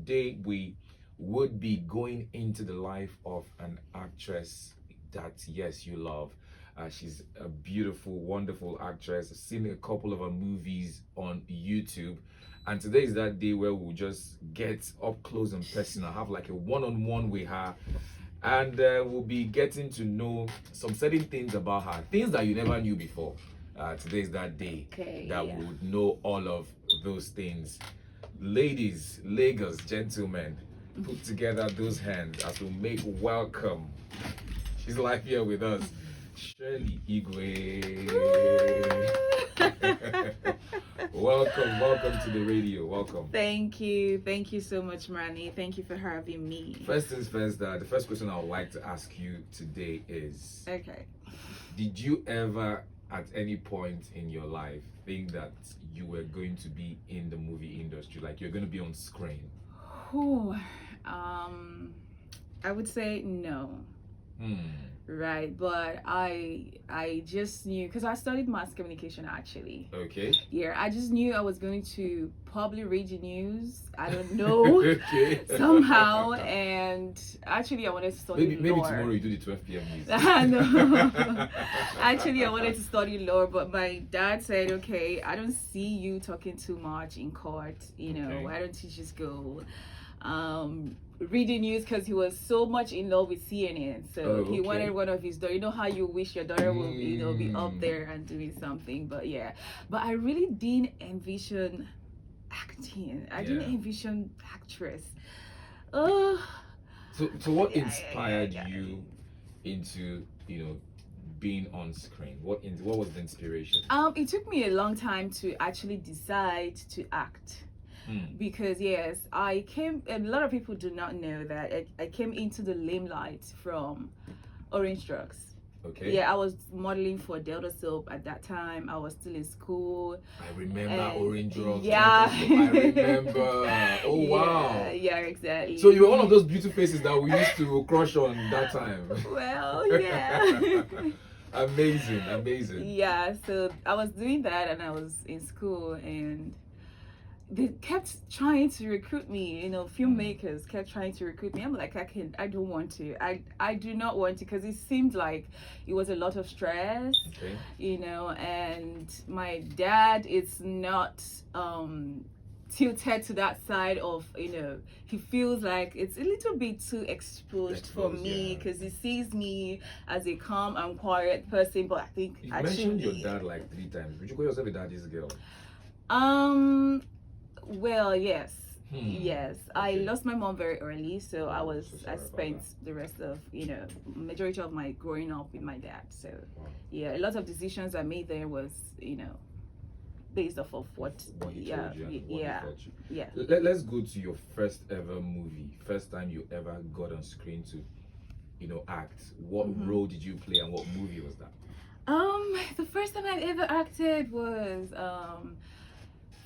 today we would be going into the life of an actress that, yes, you love. She's a beautiful, wonderful actress. I've seen a couple of her movies on YouTube. And today is that day where we'll just get up close and personal, have like a one-on-one with her. And we'll be getting to know some certain things about her, things that you never knew before. Today is that day that we would know all of those things. Ladies, Lagos, gentlemen, put together those hands as we make welcome. She's live here with us, Shirley Igwe. welcome to the radio. Welcome. Thank you so much, Rani. Thank you for having me. First things first, the first question I would like to ask you today is, okay, did you ever at any point in your life think that you were going to be in the movie industry, like you're going to be on screen? I would say no. Right, but I just knew, because I studied mass communication actually. Okay. Yeah, I just knew I was going to probably read the news. I don't know. Okay. Somehow, and actually I wanted to study maybe law. tomorrow you do the 12 p.m. news. No. Actually, I wanted to study law, but my dad said, okay, I don't see you talking too much in court. You know, Okay. why don't you just go reading news, because he was so much in love with CNN. So he wanted one of his daughter. You know how you wish your daughter will, be up there and doing something. But yeah, but I really didn't envision acting. I didn't envision actress. So what inspired you into, being on screen? What was the inspiration? It took me a long time to actually decide to act. Because yes, I came, a lot of people do not know that I came into the limelight from Orange Drugs. Okay. Yeah, I was modeling for Delta Soap at that time. I was still in school. I remember Orange Drugs. Yeah. I remember. Oh wow. Yeah, exactly. So you were one of those beautiful faces that we used to crush on that time. Well, yeah. Amazing. Yeah, so I was doing that and I was in school, and they kept trying to recruit me, filmmakers kept trying to recruit me. I'm like, I don't want to. I do not want to, because it seemed like it was a lot of stress. Okay. And my dad is not tilted to that side of, he feels like it's a little bit too exposed for me, because he sees me as a calm and quiet person. But I think you mentioned your dad like 3 times. Would you call yourself a daddy's girl? Well, yes. Yes. Okay. I lost my mom very early, so I spent the rest of, majority of my growing up with my dad. So yeah, a lot of decisions I made there was, based off of what he told you and what he taught you. Yeah. Let's go to your first ever movie. First time you ever got on screen to, act. What role did you play and what movie was that? The first time I ever acted was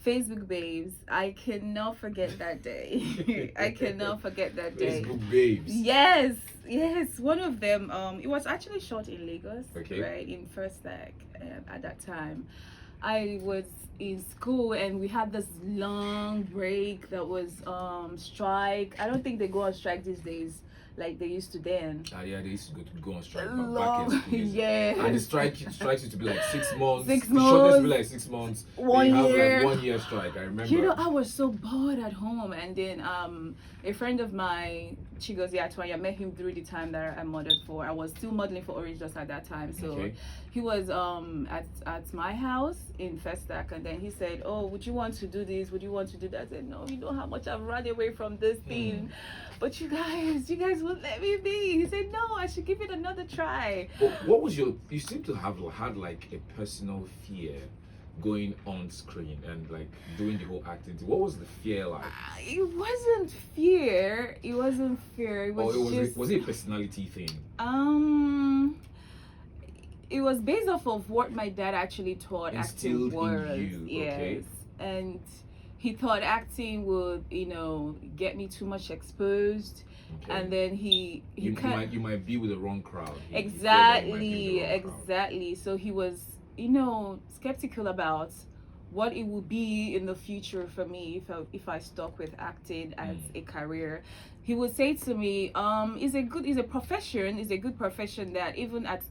Facebook Babes. I cannot forget that day. I cannot forget that day. Facebook Babes. Yes. One of them. It was actually shot in Lagos. Okay. Right, in First Tech. At that time, I was in school and we had this long break that was strike. I don't think they go on strike these days like they used to then. Yeah, they used to go on strike back in school. Yeah. And the strikes used to be like 6 months. 6 The months. shortest be like 6 months. 1 year. Have like 1 year strike. I remember. I was so bored at home, and then a friend of mine, she goes, yeah, Tony, I met him through the time that I modeled for. I was still modeling for Orange just at that time. So he was at my house in Festac, and then he said, oh, would you want to do this? Would you want to do that? I said, no, you know how much I've run away from this thing. But you guys won't let me be. He said, no, I should give it another try. What was you seem to have had like a personal fear going on screen and like doing the whole acting thing. What was the fear like? It wasn't fear. It wasn't fear. It was was it a personality thing? It was based off of what my dad actually thought acting was. In you. Yes. Okay. And he thought acting would, get me too much exposed. Okay. And then you might be with the wrong crowd. Exactly. So he was, skeptical about what it will be in the future for me if I stuck with acting as a career. He would say to me, it's a profession, it's a good profession that even at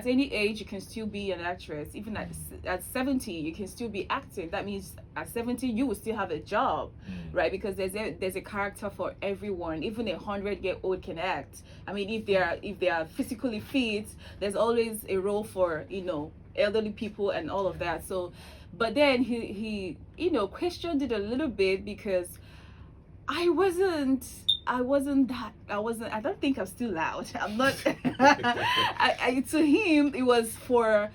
any age you can still be an actress. Even at 70 you can still be acting. That means at 70 you will still have a job, right? Because there's a character for everyone. Even 100-year-old can act. I mean, if they are physically fit, there's always a role for, you know, elderly people and all of that. So but then he you know, questioned it a little bit, because I don't think I'm still loud. I'm not. To him, it was for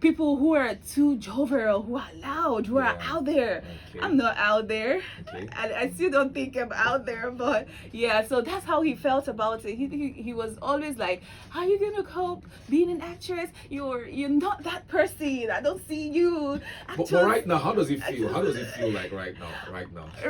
people who are too jovial, who are loud, who are out there. Okay. I'm not out there. Okay. I still don't think I'm out there, but yeah, so that's how he felt about it. He was always like, how are you gonna cope being an actress? You're not that person. I don't see you. But right now, how does it feel? How does it feel like right now?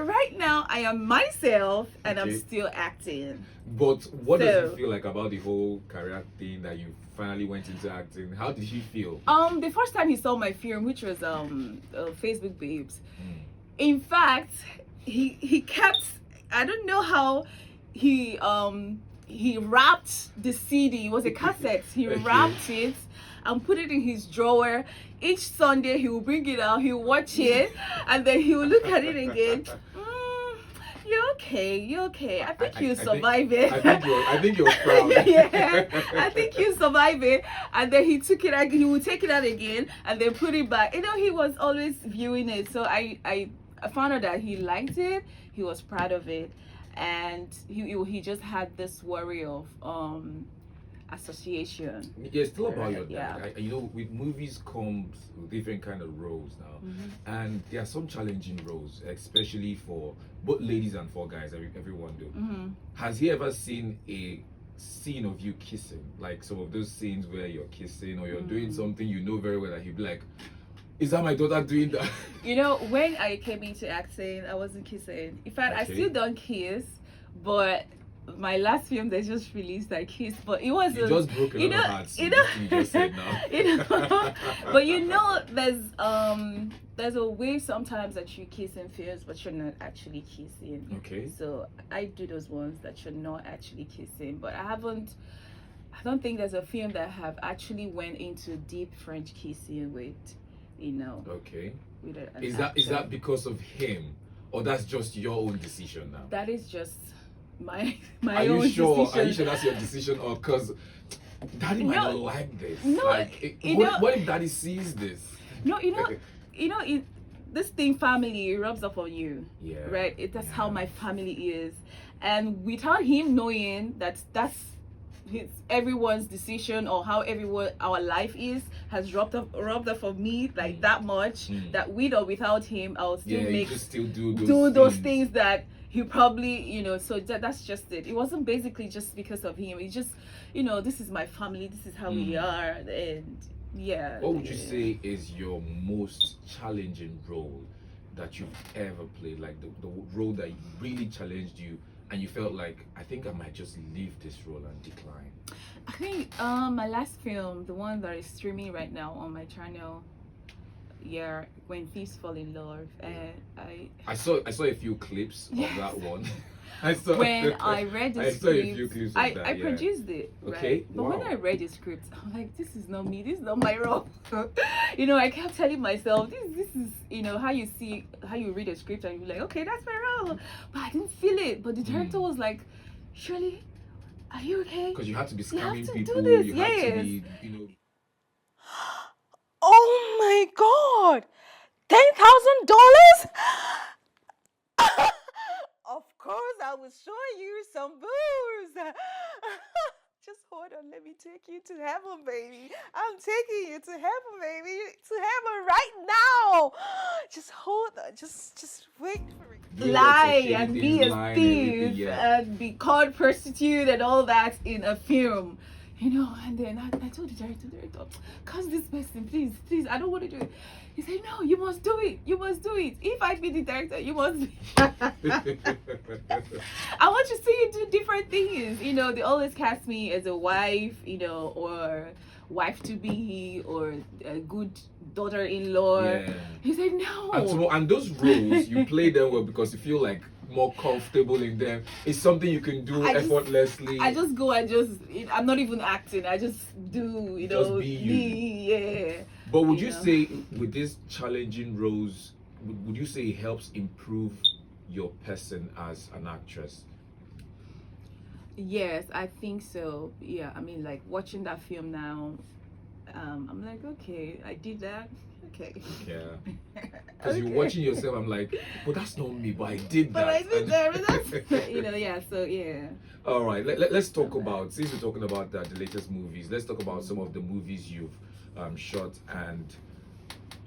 Right now, I am myself, and I'm still acting. But what does it feel like about the whole career thing that you finally went into acting? How did you feel? The first time he saw my film, which was Facebook Babes, in fact, he kept, I don't know how he wrapped the CD. It was a cassette. He wrapped it and put it in his drawer. Each Sunday he will bring it out, he will watch it, and then he will look at it again. You're okay. I think you survive it. I think you're proud. Yeah, I think you survive it. And then he took it out, he would take it out again and then put it back. You know, he was always viewing it. So I found out that he liked it, he was proud of it, and he just had this worry of association. Yeah, it's still about your dad. You know, with movies comes different kind of roles now, and there are some challenging roles, especially for both ladies and for guys. Everyone do. Has he ever seen a scene of you kissing, like some of those scenes where you're kissing or you're doing something you know very well that he'd be like, is that my daughter doing that? You know, when I came into acting, I wasn't kissing. In fact, I still don't kiss, but my last film they just released, I kissed, but it was just broke a lot of hearts. You just said now. But you know, there's a way sometimes that you kiss in films, but you're not actually kissing. Okay. So I do those ones that you're not actually kissing, but I don't think there's a film that I have actually went into deep French kissing with, you know. Okay. With is that because of him, or that's just your own decision now? That is just my own decision. Are you sure that's your decision, or because Daddy might not like this? No, like, what if Daddy sees this? No, this thing, family, it rubs off on you. Yeah. Right. That's how my family is, and without him knowing that's everyone's decision, or how our life has rubbed off of me like that much, that with or without him, I'll still do those things that he probably, you know. So that's just it. It wasn't basically just because of him. It's just, you know, this is my family, this is how we are, and yeah. What would you say is your most challenging role that you've ever played? Like the role that really challenged you and you felt like, I think I might just leave this role and decline? I think my last film, the one that is streaming right now on my channel, When Thieves Fall in Love, and I saw a few clips of that one. When I read the script, I yeah. produced it, okay, right? But when I read the script, I'm like, this is not me, this is not my role. You know, I kept telling myself, this is, you know, how you read a script and you're like, okay, that's my role. But I didn't feel it. But the director was like, Shirley, are you okay? Because you have to be scamming people. Do this. You have to be, you know. Oh my God! $10,000? Of course, I will show you some boobs. Just hold on, let me take you to heaven, baby. I'm taking you to heaven, baby. To heaven right now. Just hold on, just wait for it. Lie and be a thief and be called prostitute and all that in a film. You know, and then I told the director, cast this person, please, I don't want to do it. He said, no, you must do it. If I be the director, you must be. I want to see you do different things. You know, they always cast me as a wife, you know, wife to be or a good daughter-in-law. Yeah. He said no. And those roles you play them well because you feel like more comfortable in them. It's something you can do effortlessly. I just go and I'm not even acting. I just do, just be you. Yeah. But would you say with these challenging roles, would you say it helps improve your person as an actress? Yes, I think so. Yeah, I mean, like watching that film now, I'm like, okay, I did that. Okay. Yeah. Because you're watching yourself, I'm like, well, that's not me, but I did that. But I did that. That's, yeah. So yeah. All right. Let's talk about, since we're talking about the latest movies, let's talk about some of the movies you've shot and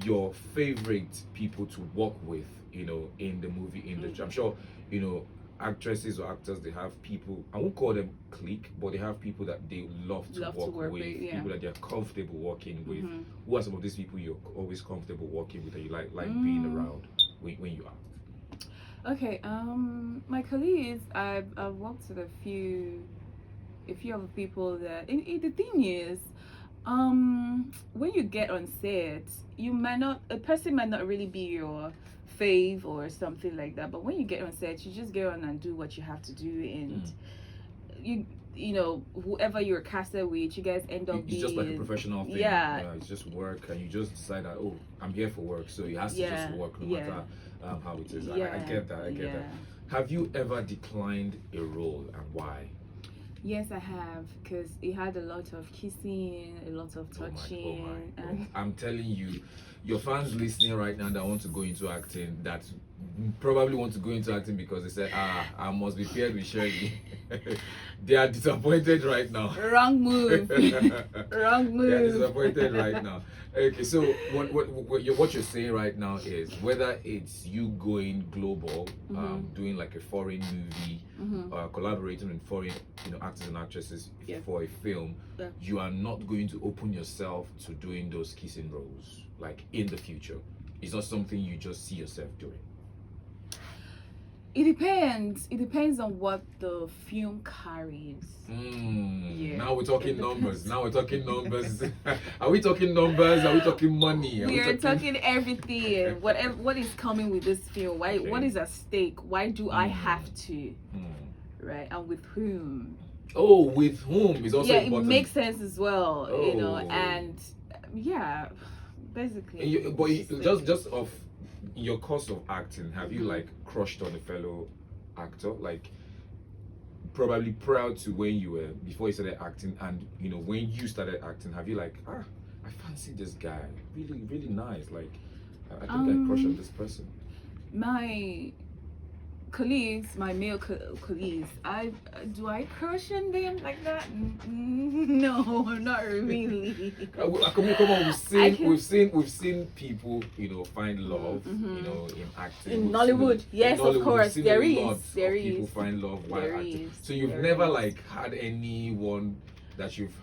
your favorite people to work with, in the movie industry. I'm sure, actresses or actors, they have people, I won't call them clique, but they have people that they love to work with, yeah. people that they're comfortable working with. Who are some of these people you're always comfortable working with and you like being around when you are? Okay, my colleagues, I've worked with a few other people that the thing is, when you get on set, a person might not really be your fave or something like that, but when you get on set, you just get on and do what you have to do, and whoever you're casted with, you guys end up being just like a professional thing. Yeah, it's just work, and you just decide that, oh, I'm here for work, so it has to just work no matter how it is. I get that. I get that. Have you ever declined a role, and why? Yes, I have, because it had a lot of kissing, a lot of touching. And I'm telling you, your fans listening right now that want to go into acting, that probably want to go into acting because they said, I must be paired with Shirley. They are disappointed right now. Wrong move. Wrong move. They are disappointed right now. Okay, so what you're saying right now is whether it's you going global, doing like a foreign movie, collaborating with foreign actors and actresses for a film, you are not going to open yourself to doing those kissing roles like in the future. It's not something you just see yourself doing. It depends. It depends on what the film carries. Yeah. Now we're talking numbers. Are we talking numbers? Are we talking money? We are talking everything. What is coming with this film? Why? Okay. What is at stake? Why do I have to? Right? And with whom? Oh, with whom is also important. It makes sense as well. And basically. Just of your course of acting, have you like crushed on a fellow actor, like probably proud to when you were before you started acting, and when you started acting, have you like I fancy this guy, really really nice, like I think I crush on this person? My colleagues, my male colleagues, do I crush on them like that? No, not really. Come on, we've seen people find love in acting, in Nollywood. Yes, in Nollywood, of course there is people find love while acting. So you've never like had anyone that you've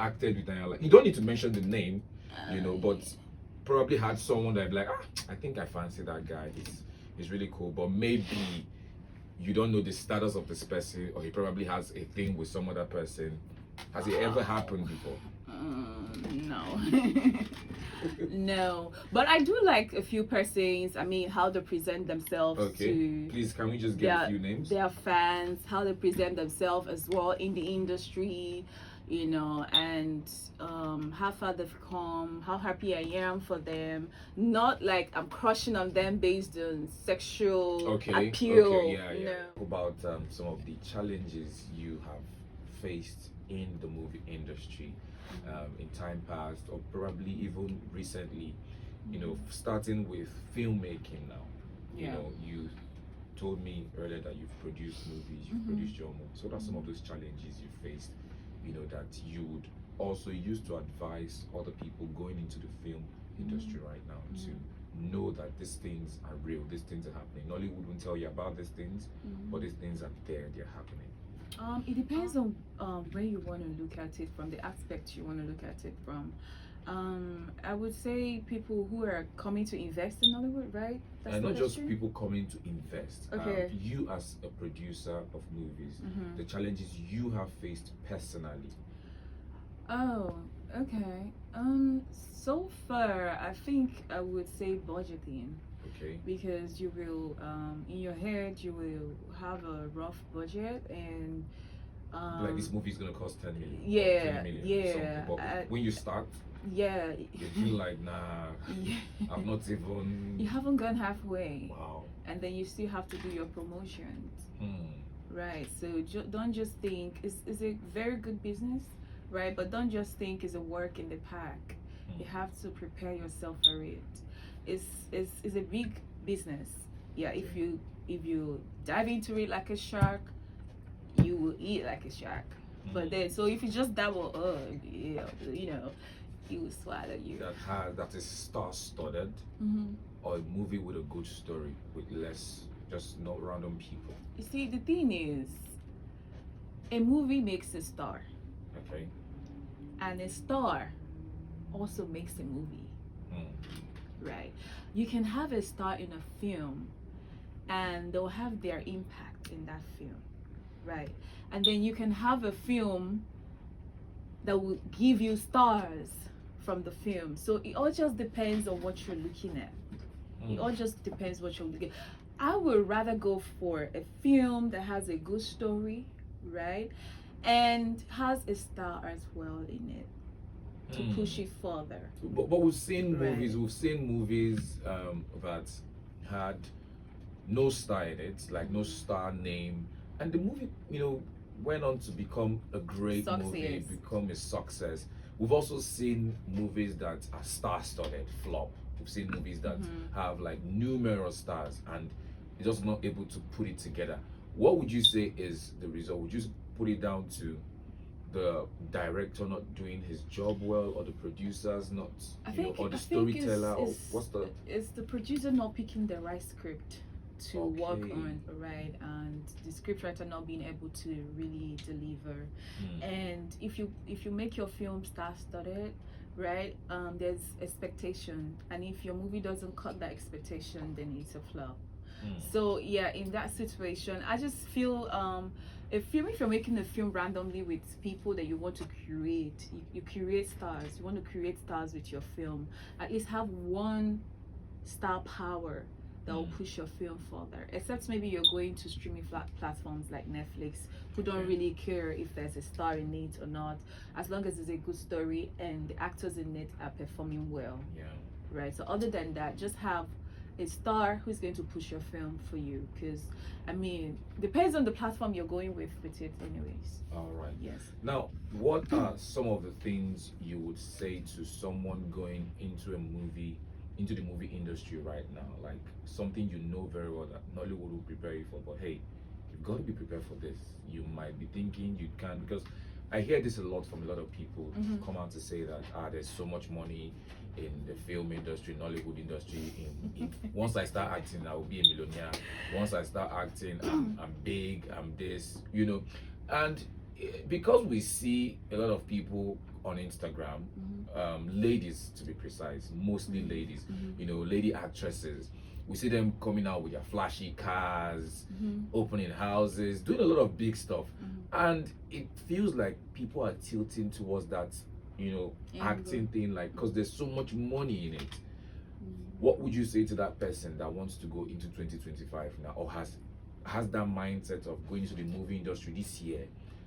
acted with and you're like, you don't need to mention the name, but probably had someone that like, I think I fancy that guy. It's really cool, but maybe you don't know the status of this person, or he probably has a thing with some other person. Has it ever happened before? No. No, but I do like a few persons. I mean, how they present themselves. Okay, please, can we just get a few names? Their fans, how they present themselves as well in the industry, and how far they've come, how happy I am for them. Not like I'm crushing on them based on sexual appeal. Okay, yeah. About some of the challenges you have faced in the movie industry in time past, or probably even recently, starting with filmmaking now. You told me earlier that you've produced movies, you've produced your own. So that's some of those challenges you faced, that you would also use to advise other people going into the film industry right now to know that these things are real, these things are happening. Nollywood won't tell you about these things, but these things are there, they're happening. It depends on where you want to look at it from, the aspect you want to look at it from. I would say people who are coming to invest in Hollywood, right? And not just people coming to invest. Okay. You as a producer of movies, the challenges you have faced personally. Oh, Okay. So far, I think I would say budgeting. Okay. Because you will in your head you will have a rough budget and Like this movie is gonna cost 10 million or 20 yeah, million or yeah, something. But when you start, yeah. you feel like, nah, Yeah. I've not even. You haven't gone halfway, Wow. and then you still have to do your promotions, Hmm. right? So don't just think it's a very good business, right? But don't just think it's a work in the pack. You have to prepare yourself for it. It's a big business. Yeah, if you dive into it like a shark, you will eat like a shark. But then, so if you just dabble, yeah, it will swallow you. That is star-studded, Hmm. or a movie with a good story with less, just not random people. You see, the thing is, a movie makes a star, Okay. and a star also makes a movie, right? You can have a star in a film, and they'll have their impact in that film, right? And then you can have a film that will give you stars from the film. So it all just depends on what you're looking at. It all just depends what you're looking at. I would rather go for a film that has a good story, right? And has a star as well in it to push it further. But we've seen Right. movies. We've seen movies that had no star in it, like no star name, and the movie, went on to become a great movie, Success. become a success. We've also seen movies that are star-studded flop. We've seen movies that have like numerous stars and they're just not able to put it together. What would you say is the result? Would you put it down to the director not doing his job well, or the producers not, or the storyteller, or what's the? It's the producer not picking the right script to work Okay. on, right? And the scriptwriter not being able to really deliver. And if you make your film star-studded, right? There's expectation, and if your movie doesn't cut that expectation, then it's a flop. So yeah, in that situation, I just feel if you're making a film randomly with people that you want to create, you create stars. You want to create stars with your film. At least have one star power that will push your film further. Except maybe you're going to streaming platforms like Netflix, who don't really care if there's a star in it or not, as long as it's a good story and the actors in it are performing well. Yeah. Right. So other than that, just have a star who's going to push your film for you, because depends on the platform you're going with it anyways. All right. Yes. Now, what are some of the things you would say to someone going into the movie industry right now? Like something very well that Nollywood will prepare you for, but hey, you've got to be prepared for this. You might be thinking you can't, because I hear this a lot from a lot of people come out to say that there's so much money in the film industry, Nollywood industry. Once I start acting, I will be a millionaire. Once I start acting, I'm big, I'm this, And because we see a lot of people on Instagram, ladies to be precise, mostly ladies, lady actresses, we see them coming out with their flashy cars, opening houses, doing a lot of big stuff. And it feels like people are tilting towards that, acting thing, like, because there's so much money in it. What would you say to that person that wants to go into 2025 now, or has that mindset of going into the movie industry this year?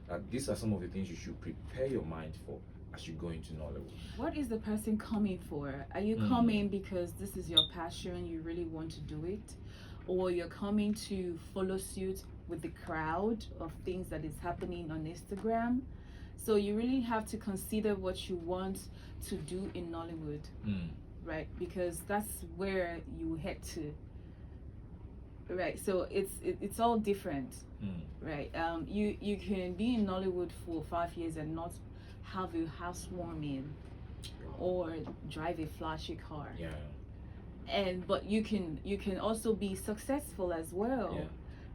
That these are some of the things you should prepare your mind for as you go into Nollywood. What is the person coming for? Are you coming because this is your passion, you really want to do it? Or you're coming to follow suit with the crowd of things that is happening on Instagram? So you really have to consider what you want to do in Nollywood, right? Because that's where you head to, right? So it's all different, right? You can be in Nollywood for 5 years and not have a housewarming or drive a flashy car. Yeah. But you can also be successful as well. Yeah.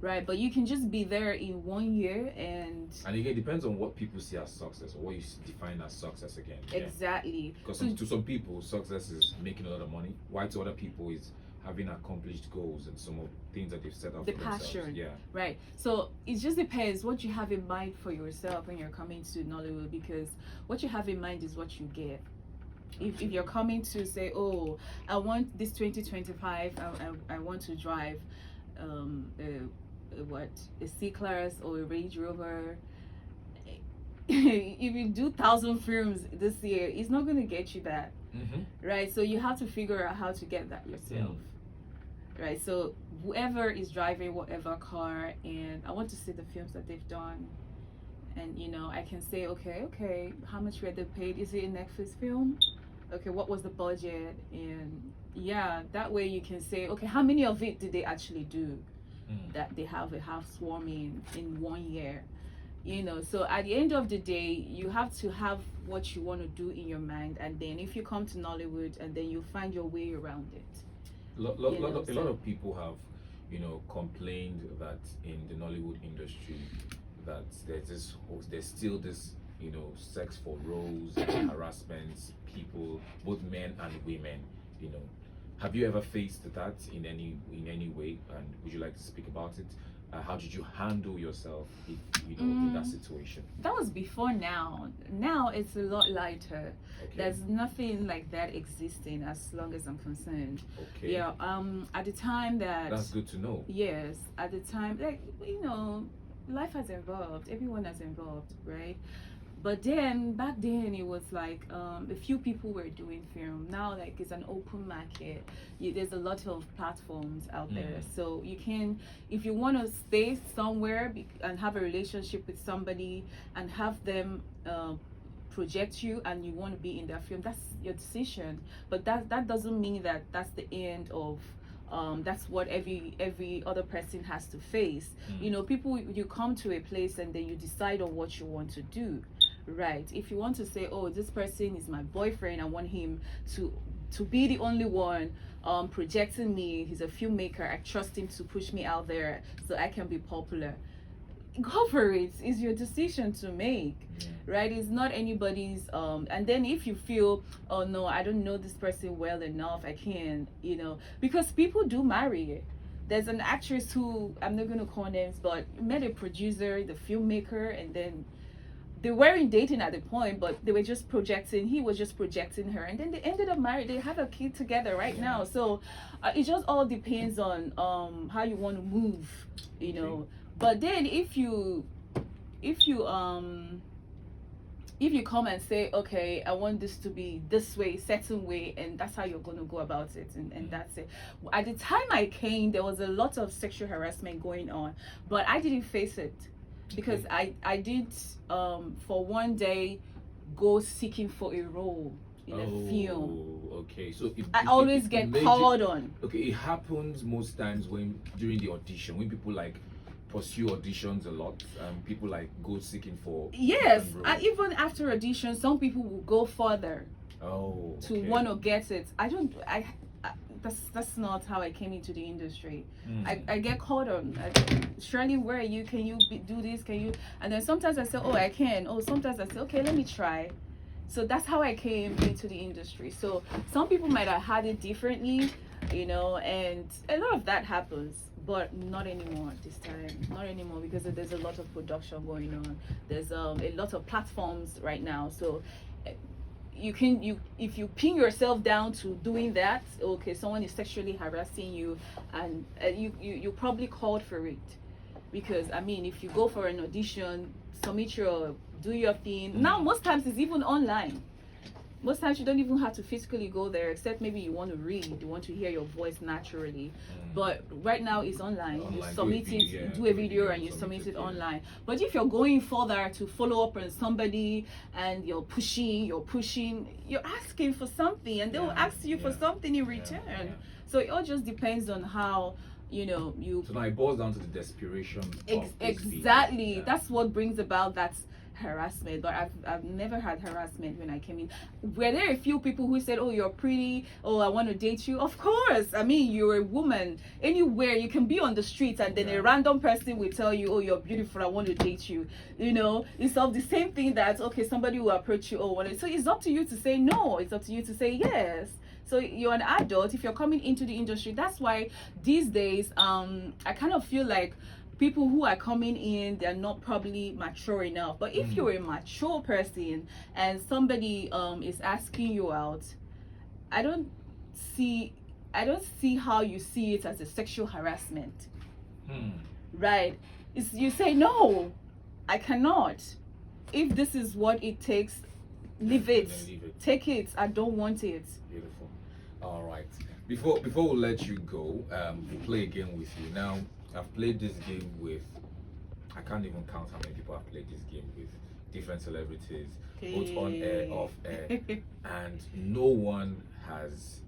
Right, but you can just be there in 1 year and again, it depends on what people see as success, or what you define as success again. Exactly. Because to some people, success is making a lot of money, while to other people is having accomplished goals and some of things that they've set out the for themselves. passion. Yeah. Right. So it just depends what you have in mind for yourself when you're coming to Nollywood, because what you have in mind is what you get. If you're coming to say, oh, I want this 2025, I want to drive a C-Class or a Range Rover. If you do 1,000 films this year, it's not going to get you that. Right? So you have to figure out how to get that yourself. Right? So whoever is driving whatever car, and I want to see the films that they've done, and you know, I can say, okay, how much were they paid? Is it a Netflix film? Okay, what was the budget? And yeah, that way you can say, okay, how many of it did they actually do? That they have a housewarming in 1 year, you know. So at the end of the day, you have to have what you want to do in your mind, and then if you come to Nollywood, and then you find your way around it. A lot of people have, you know, complained that in the Nollywood industry that there's still this, you know, sex for roles and harassment, people, both men and women, you know. Have you ever faced that in any way, and would you like to speak about it? How did you handle yourself if, you know, in that situation? That was before. Now it's a lot lighter. Okay. There's nothing like that existing as long as I'm concerned. Okay. Yeah. At the time that's good to know. Yes, at the time, like, you know, life has evolved. Everyone has evolved, right? But then back then it was like a few people were doing film. Now like it's an open market. There's a lot of platforms out there, so you can, if you want to stay somewhere and have a relationship with somebody and have them project you, and you want to be in their film, that's your decision. But that doesn't mean that that's the end of that's what every other person has to face. You know, people, you come to a place and then you decide on what you want to do. Right? If you want to say, oh, this person is my boyfriend, I want him to be the only one projecting me, he's a filmmaker, I trust him to push me out there so I can be popular, go for it. It's your decision to make. Right? It's not anybody's and then if you feel, oh no, I don't know this person well enough, I can't, you know, because people do marry. There's an actress who, I'm not going to call names, but met a producer, the filmmaker, and then they weren't dating at the point, but they were just projecting, he was just projecting her, and then they ended up married. They have a kid together right now. So it just all depends on how you want to move, you know. But then if you come and say, okay, I want this to be this way, certain way, and that's how you're going to go about it, and that's it. At the time I came, there was a lot of sexual harassment going on, but I didn't face it because I did for one day go seeking for a role in a film. Okay, so I always get called on. Okay, it happens most times during the audition, when people like pursue auditions a lot, people like go seeking for. Yes, and even after audition, some people will go further to want to get it. That's not how I came into the industry. I get called on. Shirley, where are you? Can you do this? Can you? And then sometimes I say, oh, I can. Oh, sometimes I say, okay, let me try. So that's how I came into the industry. So some people might have had it differently, you know, and a lot of that happens, but not anymore this time. Not anymore, because there's a lot of production going on. There's a lot of platforms right now. So if you pin yourself down to doing that, okay, someone is sexually harassing you, and you probably called for it. Because I mean, if you go for an audition, do your thing. Now most times it's even online. Most times you don't even have to physically go there, except maybe you want to read, you want to hear your voice naturally. But right now it's online. You submit it, do a video, and you submit it online. But if you're going further to follow up on somebody and you're pushing, you're asking for something, and they will ask you for something in return. So it all just depends on how, you know, you. So now it boils down to the desperation. Exactly. That's what brings about that harassment, but I've never had harassment when I came in. Were there a few people who said, "Oh, you're pretty. Oh, I want to date you"? Of course. I mean, you're a woman. Anywhere you can be on the streets, and then a random person will tell you, "Oh, you're beautiful. I want to date you." You know, it's of the same thing that okay, somebody will approach you. Oh, so it's up to you to say no. It's up to you to say yes. So you're an adult. If you're coming into the industry, that's why these days, I kind of feel like people who are coming in, they're not probably mature enough. But if you're a mature person and somebody is asking you out, I don't see how you see it as a sexual harassment. Right? You say no, I cannot. If this is what it takes, leave it. Take it. I don't want it. Beautiful. All right. Before we let you go, we'll play a game with you. Now, I've played this game with, I can't even count how many people I've played this game with. Different celebrities, both on air, off air, and no one has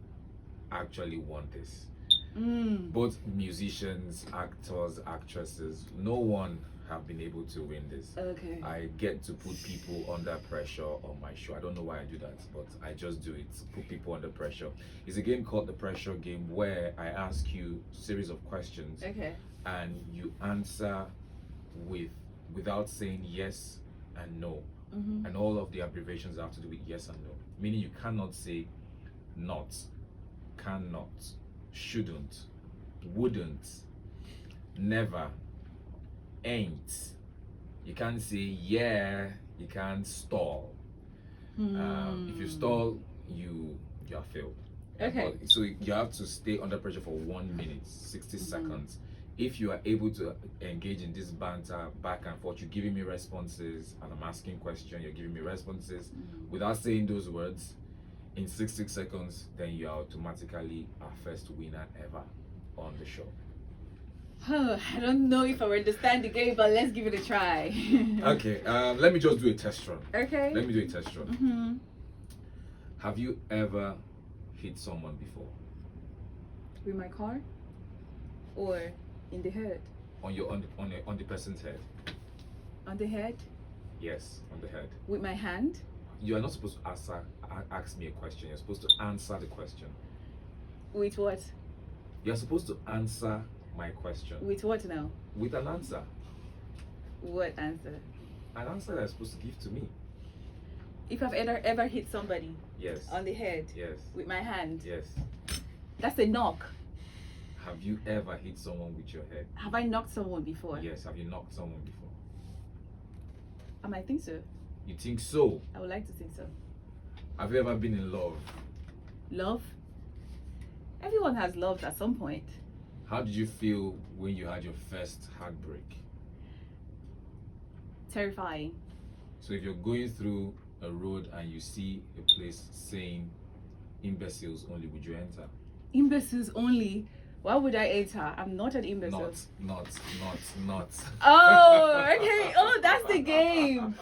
actually won this. Both musicians, actors, actresses, no one have been able to win this. Okay. I get to put people under pressure on my show. I don't know why I do that, but I just do it. Put people under pressure. It's a game called the Pressure Game, where I ask you a series of questions. Okay. And you answer without saying yes and no. And all of the abbreviations have to do with yes and no. Meaning you cannot say not, cannot, shouldn't, wouldn't, never, ain't. You can't say yeah, you can't stall. If you stall, you are failed. Okay. So you have to stay under pressure for 1 minute, 60 seconds. If you are able to engage in this banter back and forth, you're giving me responses and I'm asking questions, you're giving me responses without saying those words in 60 seconds, then you are automatically our first winner ever on the show. I don't know if I understand the game, but let's give it a try. Okay, let me just do a test run. Okay. Let me do a test run. Have you ever hit someone before? With my car? Or in the head? On the person's head? On the head? Yes, on the head. With my hand? You are not supposed to ask me a question. You're supposed to answer the question. With what? You're supposed to answer my question. With what now? With an answer. What answer? An answer that you're supposed to give to me. If I've ever hit somebody? Yes. On the head? Yes. With my hand? Yes. That's a knock. Have you ever hit someone with your head? Have I knocked someone before? Yes. Have you knocked someone before? I might think so. You think so? I would like to think so. Have you ever been in love? Love? Everyone has loved at some point. How did you feel when you had your first heartbreak? Terrifying. So if you're going through a road and you see a place saying imbeciles only, would you enter? Imbeciles only? Why would I enter? I'm not an imbecile. Not. Oh, okay. Oh, that's the game.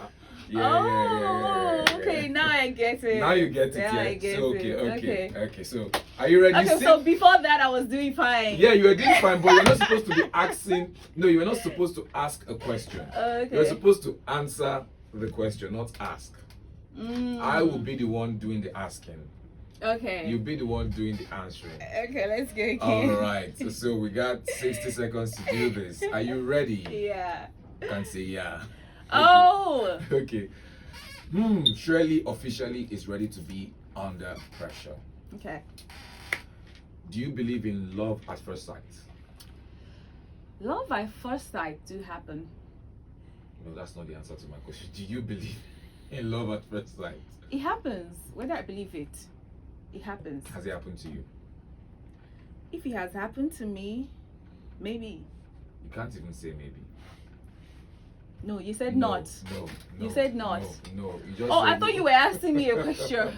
Yeah. Okay, now I get it. Now you get it, yeah. yeah. I get So, it. okay. So, are you ready? Okay, so before that, I was doing fine. Yeah, you were doing fine, but you're not supposed to be asking. No, you're not supposed to ask a question. Okay. You're supposed to answer the question, not ask. I will be the one doing the asking. Okay. You'll be the one doing the answering. Okay, let's go again. All right. So we got 60 seconds to do this. Are you ready? Yeah. You can say yeah. Okay. Oh. Okay. Shirley officially is ready to be under pressure. Okay. Do you believe in love at first sight? Love at first sight do happen. No, that's not the answer to my question. Do you believe in love at first sight? It happens. Whether I believe it, it happens. Has it happened to you? If it has happened to me, maybe. You can't even say maybe. No, you said No, not. No. You said not. No. You just Oh, I said thought you were asking me a question.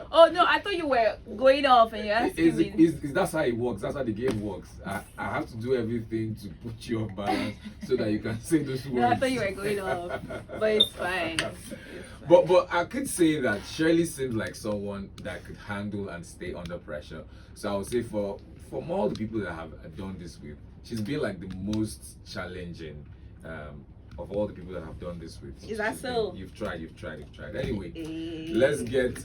Oh no, I thought you were going off and you're asking me. That's how it works. That's how the game works. I have to do everything to put you off balance so that you can say those words. No, I thought you were going off, but it's fine. But I could say that Shirley seems like someone that could handle and stay under pressure. So I would say from all the people that I have done this with, she's been like the most challenging of all the people that have done this with. Is that so? You've tried. Anyway, let's get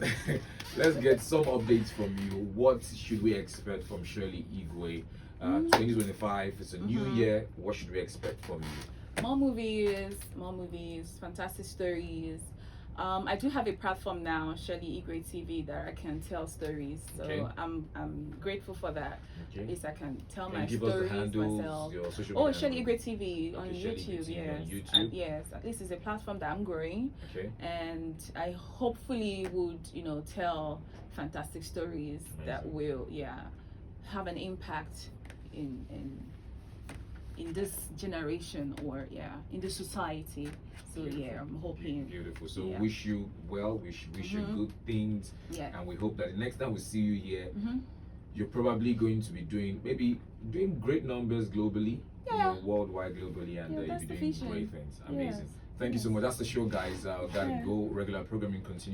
let's get some updates from you. What should we expect from Shirley Igwe? 2025 is a new year. What should we expect from you? More movies, fantastic stories. I do have a platform now, Shirley Igwe TV, that I can tell stories. So I'm grateful for that. At least I can tell my give us stories the handles, myself. your social Oh, media Shirley handles. Igwe TV on Shirley YouTube. Igwe TV Yes, on YouTube. yes. At least it's a platform that I'm growing, Okay. and I hopefully would, tell fantastic stories that will, have an impact in this generation, or in the society. So I'm hoping. Beautiful. So wish you well. Wish you good things. Yeah. And we hope that the next time we see you here, you're probably going to be doing great numbers globally, worldwide, globally, and you'll be doing great things. Amazing. Yes. Thank you so much. That's the show, guys. Gotta go. Regular programming continues.